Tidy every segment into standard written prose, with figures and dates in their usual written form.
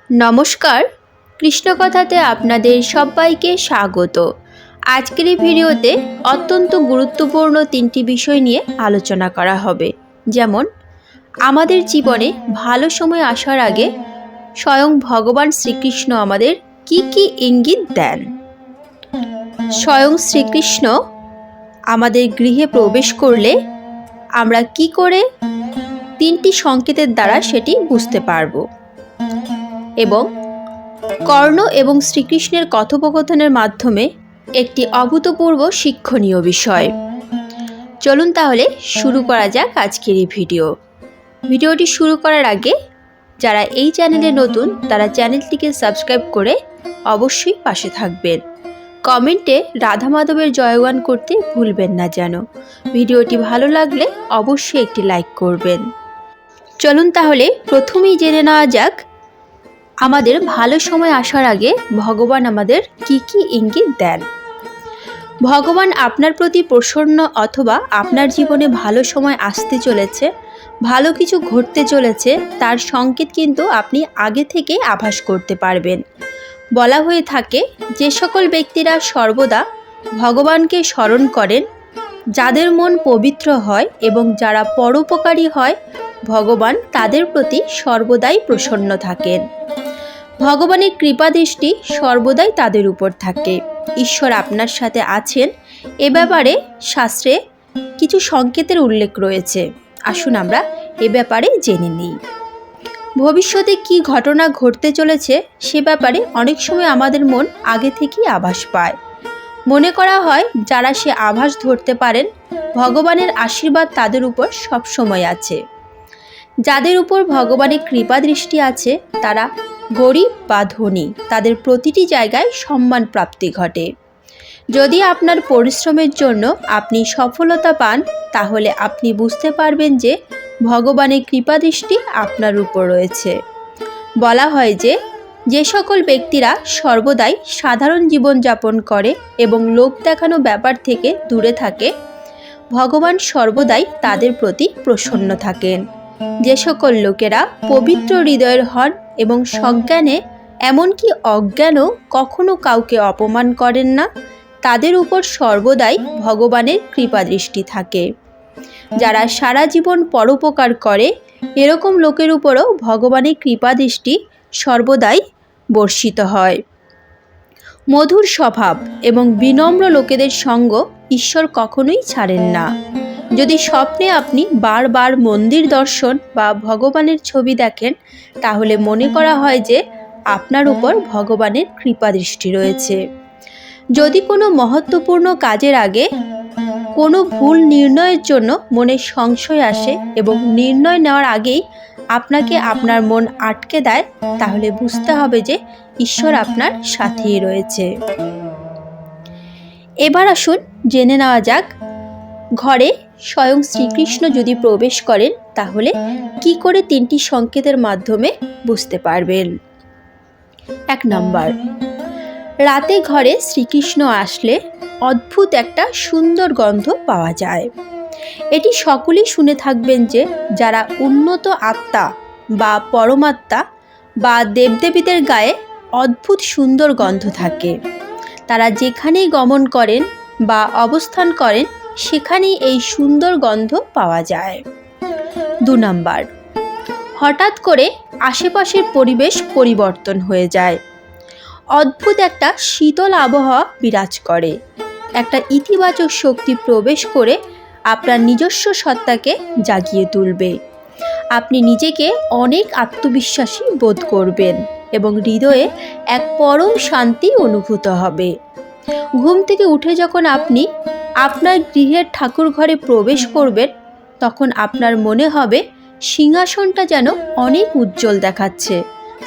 নমস্কার, কৃষ্ণকথাতে আপনাদের সবাইকে স্বাগত। আজকের এই ভিডিওতে অত্যন্ত গুরুত্বপূর্ণ তিনটি বিষয় নিয়ে আলোচনা করা হবে। যেমন, আমাদের জীবনে ভালো সময় আসার আগে স্বয়ং ভগবান শ্রীকৃষ্ণ আমাদের কি ইঙ্গিত দেন। স্বয়ং শ্রীকৃষ্ণ আমাদের গৃহে প্রবেশ করলে আমরা কি করে তিনটি সংকেতের দ্বারা সেটি বুঝতে পারব, এবং কর্ণ এবং শ্রীকৃষ্ণের কথোপকথনের মাধ্যমে একটি অভূতপূর্ব শিক্ষণীয় বিষয়। চলুন তাহলে শুরু করা যাক আজকের এই ভিডিওটি শুরু করার আগে যারা এই চ্যানেলে নতুন তারা চ্যানেলটিকে সাবস্ক্রাইব করে অবশ্যই পাশে থাকবেন। কমেন্টে রাধা মাধবের জয়গান করতে ভুলবেন না যেন। ভিডিওটি ভালো লাগলে অবশ্যই একটি লাইক করবেন। চলুন তাহলে প্রথমেই জেনে নেওয়া যাক আমাদের ভালো সময় আসার আগে ভগবান আমাদের কি ইঙ্গিত দেন। ভগবান আপনার প্রতি প্রসন্ন অথবা আপনার জীবনে ভালো সময় আসতে চলেছে, ভালো কিছু ঘটতে চলেছে, তার সংকেত কিন্তু আপনি আগে থেকে আভাস করতে পারবেন। বলা হয়ে থাকে, যে সকল ব্যক্তিরা সর্বদা ভগবানকে স্মরণ করেন, যাদের মন পবিত্র হয় এবং যারা পরোপকারী হয়, ভগবান তাদের প্রতি সর্বদাই প্রসন্ন থাকেন। ভগবানের কৃপা দৃষ্টি সর্বদাই তাদের উপর থাকে। ঈশ্বর আপনার সাথে আছেন এ ব্যাপারে শাস্ত্রে কিছু সংকেতের উল্লেখ রয়েছে। আসুন আমরা এ ব্যাপারে জেনে নিই। ভবিষ্যতে কি ঘটনা ঘটতে চলেছে সে ব্যাপারে অনেক সময় আমাদের মন আগে থেকেই আভাস পায়। মনে করা হয় যারা সে আভাস ধরতে পারেন, ভগবানের আশীর্বাদ তাদের উপর সবসময় আছে। যাদের উপর ভগবানের কৃপা দৃষ্টি আছে তারা গরিব বা ধনী, তাদের প্রতিটি জায়গায় সম্মান প্রাপ্তি ঘটে। যদি আপনার পরিশ্রমের জন্য আপনি সফলতা পান, তাহলে আপনি বুঝতে পারবেন যে ভগবানের কৃপা দৃষ্টি আপনার উপর রয়েছে। বলা হয় যে সকল ব্যক্তিরা সর্বদাই সাধারণ জীবনযাপন করে এবং লোক দেখানো ব্যাপার থেকে দূরে থাকে, ভগবান সর্বদাই তাদের প্রতি প্রসন্ন থাকেন। যে সকল লোকেরা পবিত্র হৃদয়ের হন এবং সজ্ঞানে এমনকি অজ্ঞানও কখনো কাউকে অপমান করেন না, তাদের উপর সর্বদাই ভগবানের কৃপা দৃষ্টি থাকে। যারা সারা জীবন পরোপকার করে, এরকম লোকের উপরও ভগবানের কৃপা দৃষ্টি সর্বদাই বর্ষিত হয়। মধুর স্বভাব এবং বিনম্র লোকেদের সঙ্গ ঈশ্বর কখনোই ছাড়েন না। যদি স্বপ্নে আপনি বারবার মন্দির দর্শন বা ভগবানের ছবি দেখেন, তাহলে মনে করা হয় যে আপনার উপর ভগবানের কৃপা দৃষ্টি রয়েছে। যদি কোনো মহত্বপূর্ণ কাজের আগে কোনো ভুল নির্ণয়ের জন্য মনে সংশয় আসে এবং নির্ণয় নেওয়ার আগেই আপনাকে আপনার মন আটকে দেয়, তাহলে বুঝতে হবে যে ঈশ্বর আপনার সাথেই রয়েছে। এবার আসুন জেনে নেওয়া যাক ঘরে স্বয়ং শ্রীকৃষ্ণ যদি প্রবেশ করেন তাহলে কি করে তিনটি সংকেতের মাধ্যমে বুঝতে পারবেন। 1 নম্বর, রাতে ঘরে শ্রীকৃষ্ণ আসলে অদ্ভুত একটা সুন্দর গন্ধ পাওয়া যায়। এটি সকলেই শুনে থাকবেন যে যারা উন্নত আত্মা বা পরমাত্মা বা দেবদেবীদের গায়ে অদ্ভুত সুন্দর গন্ধ থাকে। তারা যেখানেই গমন করেন বা অবস্থান করেন সেখানেই এই সুন্দর গন্ধ পাওয়া যায়। 2 নম্বর, হঠাৎ করে আশেপাশের পরিবেশ পরিবর্তন হয়ে যায়। অদ্ভুত একটা শীতল আবহাওয়া বিরাজ করে। একটা ইতিবাচক শক্তি প্রবেশ করে আপনার নিজস্ব সত্তাকে জাগিয়ে তুলবে। আপনি নিজেকে অনেক আত্মবিশ্বাসী বোধ করবেন এবং হৃদয়ে এক পরম শান্তি অনুভূত হবে। ঘুম থেকে উঠে যখন আপনি আপনার গৃহের ঠাকুর ঘরে প্রবেশ করবেন, তখন আপনার মনে হবে সিংহাসনটা যেন অনেক উজ্জ্বল দেখাচ্ছে,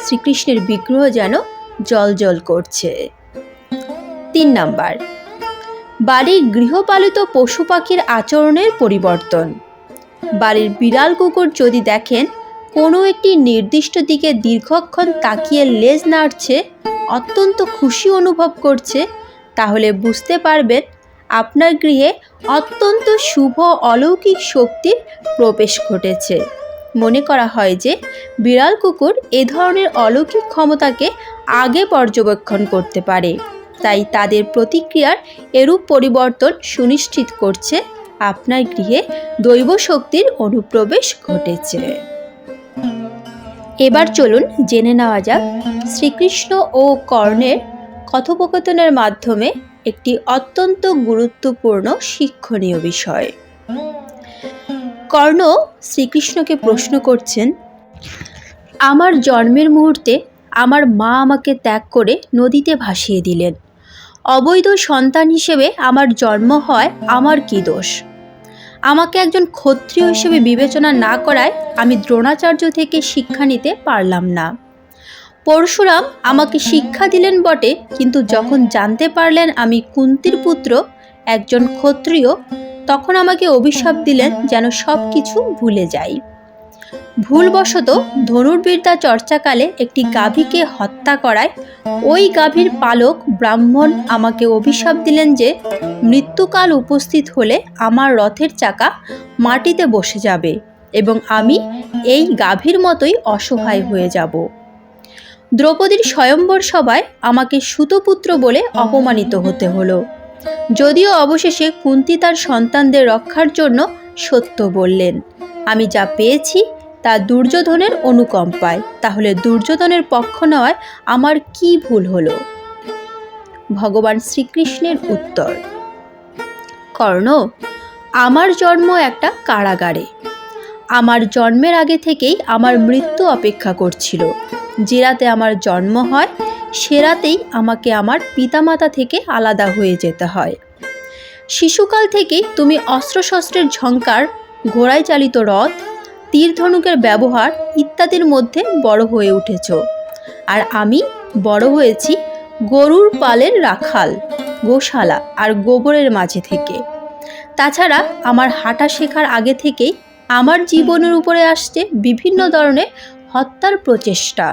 শ্রীকৃষ্ণের বিগ্রহ যেন জ্বলজ্বল করছে। 3 নম্বর, বাড়ির গৃহপালিত পশু পাখির আচরণের পরিবর্তন। বাড়ির বিড়াল কুকুর যদি দেখেন কোনো একটি নির্দিষ্ট দিকে দীর্ঘক্ষণ তাকিয়ে লেজ নাড়ছে, অত্যন্ত খুশি অনুভব করছে, তাহলে বুঝতে পারবেন আপনার গৃহে অত্যন্ত শুভ অলৌকিক শক্তির প্রবেশ ঘটেছে। মনে করা হয় যে বিড়াল কুকুর এ ধরনের অলৌকিক ক্ষমতাকে আগে পর্যবেক্ষণ করতে পারে, তাই তাদের প্রতিক্রিয়ার এরূপ পরিবর্তন সুনিশ্চিত করছে আপনার গৃহে দৈব শক্তির অনুপ্রবেশ ঘটেছে। এবার চলুন জেনে নেওয়া যাক শ্রীকৃষ্ণ ও কর্ণের কথোপকথনের মাধ্যমে একটি অত্যন্ত গুরুত্বপূর্ণ শিক্ষণীয় বিষয়। কর্ণ শ্রীকৃষ্ণকে প্রশ্ন করছেন, আমার জন্মের মুহূর্তে আমার মা আমাকে ত্যাগ করে নদীতে ভাসিয়ে দিলেন। অবৈধ সন্তান হিসেবে আমার জন্ম হয়, আমার কী দোষ? আমাকে একজন ক্ষত্রিয় হিসেবে বিবেচনা না করায় আমি দ্রোণাচার্য থেকে শিক্ষা নিতে পারলাম না। পরশুরাম আমাকে শিক্ষা দিলেন বটে, কিন্তু যখন জানতে পারলেন আমি কুন্তির পুত্র, একজন ক্ষত্রিয়, তখন আমাকে অভিশাপ দিলেন যেন সব কিছু ভুলে যাই। ভুলবশত ধনুর্বিদ্যা চর্চাকালে একটি গাভীকে হত্যা করায় ওই গাভীর পালক ব্রাহ্মণ আমাকে অভিশাপ দিলেন যে মৃত্যুকাল উপস্থিত হলে আমার রথের চাকা মাটিতে বসে যাবে এবং আমি এই গাভীর মতোই অসহায় হয়ে যাব। দ্রৌপদীর স্বয়ম্বর সভায় আমাকে সুতপুত্র বলে অপমানিত হতে হলো, যদিও অবশেষে কুন্তী তার সন্তানদের রক্ষার জন্য সত্য বললেন। আমি যা পেয়েছি তা দুর্যোধনের অনুকম্পায়, তাহলে দুর্যোধনের পক্ষ নেওয়ায় আমার কি ভুল হলো? ভগবান শ্রীকৃষ্ণের উত্তর, কর্ণ, আমার জন্ম একটা কারাগারে। আমার জন্মের আগে থেকেই আমার মৃত্যু অপেক্ষা করছিল। যে রাতে আমার জন্ম হয় সে রাতেই আমাকে আমার পিতামাতা থেকে আলাদা হয়ে যেতে হয়। শিশুকাল থেকেই তুমি অস্ত্রশস্ত্রের ঝঙ্কার, ঘোড়ায় চালিত রথ, তীর ধনুকের ব্যবহার ইত্যাদির মধ্যে বড় হয়ে উঠেছ, আর আমি বড় হয়েছি গরুর পালের রাখাল, গোশালা আর গোবরের মাঝে থেকে। তাছাড়া আমার হাঁটা শেখার আগে থেকেই আমার জীবনের উপরে আসছে বিভিন্ন ধরনের হত্যার প্রচেষ্টা।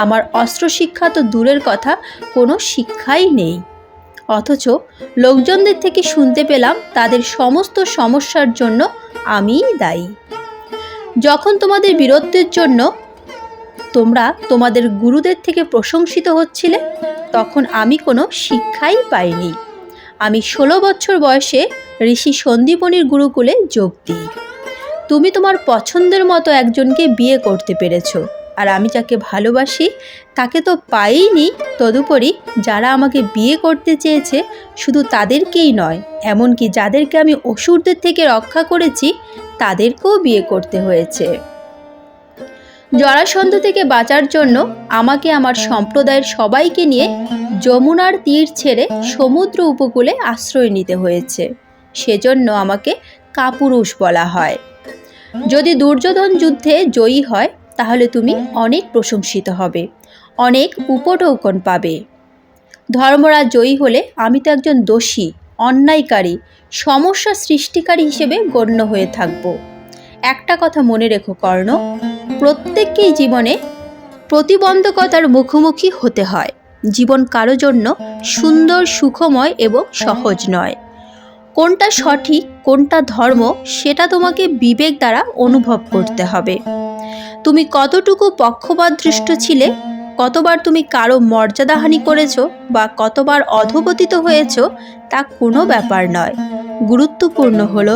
আমার অস্ত্র শিক্ষা তো দূরের কথা, কোনো শিক্ষাই নেই, অথচ লোকজনদের থেকে শুনতে পেলাম তাদের সমস্ত সমস্যার জন্য আমিই দায়ী। যখন তোমাদের বীরত্বের জন্য তোমরা তোমাদের গুরুদের থেকে প্রশংসিত হচ্ছিলে, তখন আমি কোনো শিক্ষাই পাইনি। আমি 16 বছর বয়সে ঋষি সন্দীপনির গুরুকুলে যোগ দিই। তুমি তোমার পছন্দের মতো একজনকে বিয়ে করতে পেরেছ, আর আমি যাকে ভালোবাসি তাকে তো পাইনি। তদুপরি যারা আমাকে বিয়ে করতে চেয়েছে শুধু তাদেরকেই নয়, এমনকি যাদেরকে আমি অসুরদের থেকে রক্ষা করেছি তাদেরকেও বিয়ে করতে হয়েছে। জরাসন্ধ থেকে বাঁচার জন্য আমাকে আমার সম্প্রদায়ের সবাইকে নিয়ে যমুনার তীর ছেড়ে সমুদ্র উপকূলে আশ্রয় নিতে হয়েছে। সেজন্য আমাকে কাপুরুষ বলা হয়। যদি দুর্যোধন যুদ্ধে জয়ী হয় তাহলে তুমি অনেক প্রশংসিত হবে, অনেক উপঢৌকন পাবে। ধর্মরাজ জয়ী হলে আমি তো একজন দোষী, অন্যায়কারী, সমস্যা সৃষ্টিকারী হিসেবে গণ্য হয়ে থাকব। একটা কথা মনে রেখো কর্ণ, প্রত্যেককেই জীবনে প্রতিবন্ধকতার মুখোমুখি হতে হয়। জীবন কারো জন্য সুন্দর, সুখময় এবং সহজ নয়। কোনটা সঠিক, কোনটা ধর্ম, সেটা তোমাকে বিবেক দ্বারা অনুভব করতে হবে। তুমি কতটুকু পক্ষপাতদৃষ্ট ছিলে, কতবার তুমি কারো মর্যাদাহানি করেছো বা কতবার অধঃপতিত হয়েছো, তা কোনো ব্যাপার নয়। গুরুত্বপূর্ণ হলো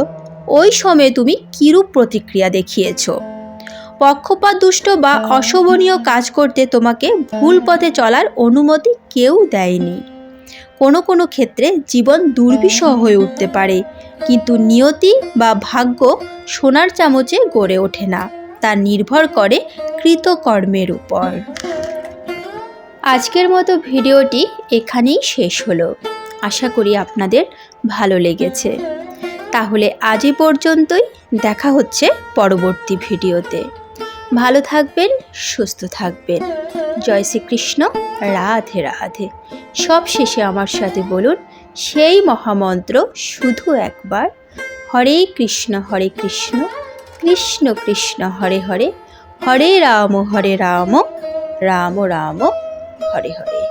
ওই সময়ে তুমি কিরূপ প্রতিক্রিয়া দেখিয়েছো। পক্ষপাতদুষ্ট বা অশোভনীয় কাজ করতে তোমাকে ভুল পথে চলার অনুমতি কেউ দেয়নি। কোনো কোনো ক্ষেত্রে জীবন দুর্বিষহ হয়ে উঠতে পারে, কিন্তু নিয়তি বা ভাগ্য সোনার চামচে গড়ে ওঠে না, তা নির্ভর করে কৃতকর্মের উপর। আজকের মতো ভিডিওটি এখানেই শেষ হলো। আশা করি আপনাদের ভালো লেগেছে। তাহলে আজ এ পর্যন্তই, দেখা হচ্ছে পরবর্তী ভিডিওতে। ভালো থাকবেন, সুস্থ থাকবেন। জয় শ্রীকৃষ্ণ, রাধে রাধে। সব শেষে আমার সাথে বলুন সেই মহামন্ত্র শুধু একবার, হরে কৃষ্ণ কৃষ্ণ কৃষ্ণ হরে হরে, হরে রাম রাম রাম হরে হরে।